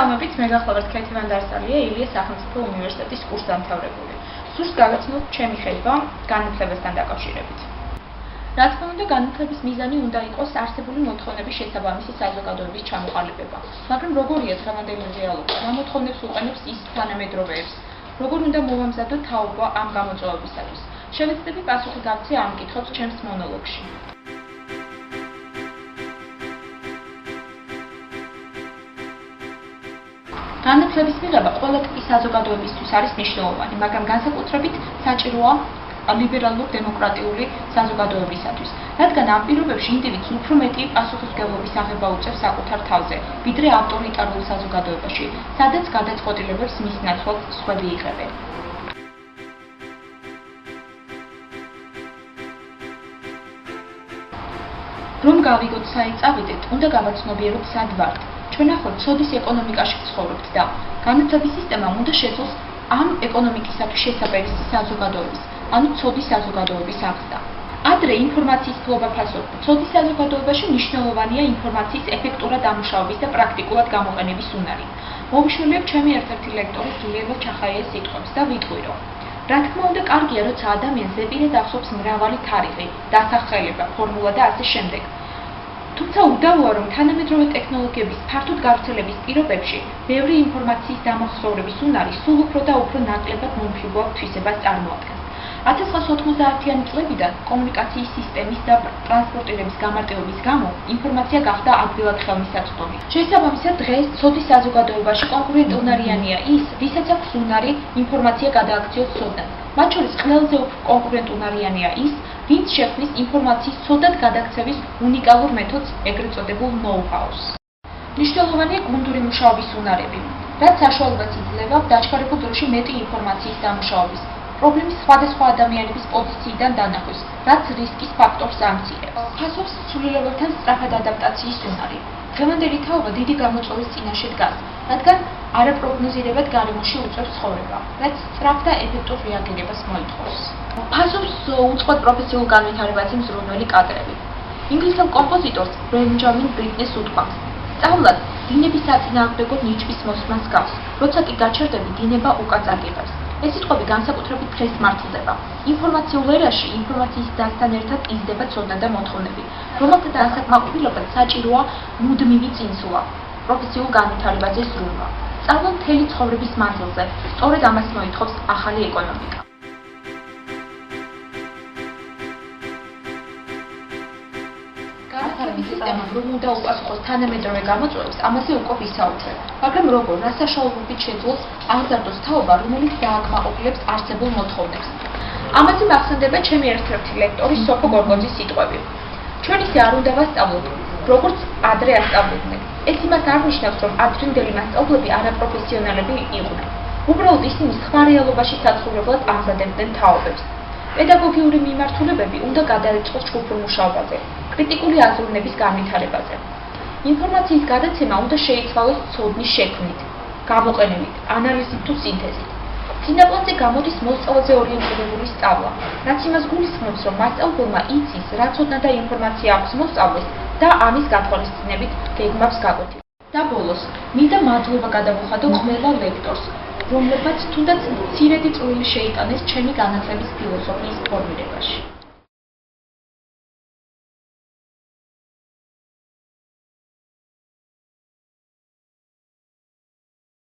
მოგესალმებით, მე გახლავართ ქეთი ვანდარსალია, ილიას სახელმწიფო უნივერსიტეტის კურსდამთავრებული. სურს გაგაცნოთ ჩემი ხედვა განათლებასთან დაკავშირებით. რა თქმა უნდა, განათლების მიზანი უნდა იყოს არსებული მოთხოვნების შესაბამისი საზოგადოების ჩამოყალიბება. მაგრამ როგორია დღევანდელი რეალობა? რა მოთხოვნებს უყენებს ის თანამედროვეებს? როგორ უნდა მოვამზადოთ თაობა ამ გამოწვევებისათვის? შევეცდები პასუხი გავცე ამ კითხვებს ჩემს მონოლოგში. განათლების მიღება ყველა ტიპის საზოგადოებისთვის არის მნიშვნელოვანი, მაგრამ განსაკუთრებით საჭიროა ლიბერალურ-დემოკრატიული საზოგადოებისათვის, რადგან ამ პირობებში ინდივიდს უფრო მეტი პასუხისმგებლობის აღება უწევს საკუთარ თავზე, ვიდრე ავტორიტარულ საზოგადოებაში, სადაც გადაწყვეტილებებს მის ნაცვლად სხვები იღებენ. რომ გავიგოთ საით წავიდეთ, უნდა გავაცნობიეროთ სად ვართ. ჩვენ ახლა ცოდის ეკონომიკაში ცხოვრობთ და განათლების სისტემამ უნდა შეძლოს ამ ეკონომიკისათვის შესაბამისი საზოგადოების, ანუ ცოდის საზოგადოების აღზრდა. ადრე ინფორმაციის ფლობა ფასობდა. ცოდის საზოგადოებაში მნიშვნელოვანია ინფორმაციის ეფექტურად დამუშავების და პრაქტიკულად გამოყენების უნარი. მოვიშველებ ჩემი ერთ-ერთი ლექტორის ლიევა ჩახაიას სიტყვებს და ვიტყვი, რომ რა თქმა უნდა, კარგია, როცა ადამიანს ზეპირად ახსოვს მრავალი თარიღი, დასახელება, ფორმულა და ასე შემდეგ. თუმცა უდავოა, რომ თანამედროვე ტექნოლოგიების ფართოდ გავრცელების პირობებში ბევრი ინფორმაციის დამახსოვრების უნარი სულ უფრო და უფრო ნაკლებად მომხიბლავ თვისებას წარმოადგენს. 1990-იანი წლებიდან კომუნიკაციის სისტემის და ტრანსპორტირების გამარტივების გამო ინფორმაცია გახდა ადვილად ხელმისაწვდომი. შესაბამისად, დღეს ცოდის საზოგადოებაში კონკურენტუნარიანია ის, ვისაც აქვს უნარი ინფორმაცია გადააქციოს ცოდნად. მათ შორის ყველაზე უფრო კონკურენტუნარიანია ის, ვინც შექმნის ინფორმაციის ცოდნად გადაქცევის უნიკალურ მეთოდს, ეგრეთ წოდებულ ნოუ-ჰაუს. მნიშვნელოვანია გუნდური მუშაობის უნარები, რაც საშუალებას იძლევა დაჩქარებულ დროში მეტი ინფორმაციის დამუშავების, პრობლემის სხვადასხვა ადამიანების პოზიციიდან დანახვის, რაც რისკის ფაქტორს ამცირებს. ფასობს ცვლილებებთან სწრაფად ადაპტაციის უნარი. დღევანდელი თაობა დიდი გამოწვევის წინაშე დგას, რადგან არაპროგნოზირებად გარემოში უწევს ცხოვრება, რაც სწრაფ და ეფექტურ რეაგირებას მოითხოვს. ფასობს უწყლოდ პროფესიულ განვითარებაზე მზრუნველი კადრები. ინგლისელ კომპოზიტორს ბენჯამინ ბრიტნეს უთქვამს: სწავლად დინების საწინააღმდეგო ნიჭვის მოსმას გავს, როცა კი გაჩერდები დინება უკაწაკებებს. ეს სიტყვები განსაკუთრებით დღეს მართლდება. ინფორმაციულ ერაში ინფორმაციის დასთან ერთად იზრდება ცოდნა და მოთხოვნები, რომელთა დასაკმაყოფილებლად საჭიროა მუდმივი წინსვლა, პროფესიულ განვითარებაზე ზრუნვა. სწავლა მთელი ცხოვრების მანძილზე, სწორედ ამას მოითხოვს ახალი ეკონომიკა. განათლების სისტემა რომ უნდა უპასუხოს თანამედროვე გამოწვევებს, ამაზე უკვე ვისაუბრებ. მაგრამ როგორ, რა საშუალებით შეძლოს აღზარდოს თაობა, რომელიც დააკმაყოფილებს არსებულ მოთხოვნებს. ამაზე მახსენდება ჩემი ერთ-ერთი ლექტორის სოფო გორგოძის სიტყვები. ჩვენ ისე არ უნდა ვასწავლოთ, როგორც ადრე ასწავლიდნენ. ეს იმას არ ნიშნავს, რომ ადრინდელი მასწავლებლები არაპროფესიონალები იყვნენ. უბრალოდ ისინი სხვა რეალობაში საცხოვრებლად ამზადებდნენ თაობებს. პედაგოგიური მიმართულებები უნდა გადაეწყოს ჯგუფურ მუშაობაზე, კრიტიკული აზროვნების განვითარებაზე. ინფორმაციის გადაცემა უნდა შეიცვალოს ცოდნის შექმნით, გამოყენებით, ანალიზით თუ სინთეზით. წინაპლანზე გამოდის მოსწავლეზე ორიენტირებული სწავლა, რაც იმას გულისხმობს, რომ მასწავლებელმა იცის, რა ცოდნა და ინფორმაცია აქვს მოსწავლეს და ამის გათვალისწინებით გეგმავს გაკვეთილ. და ბოლოს, მინდა მადლობა გადავუხადო ყველა ლექტორს, რომლებმაც თუნდაც მცირედი წვლილი შეიტანეს ჩემი განათლების ფილოსოფიის ფორმირებაში.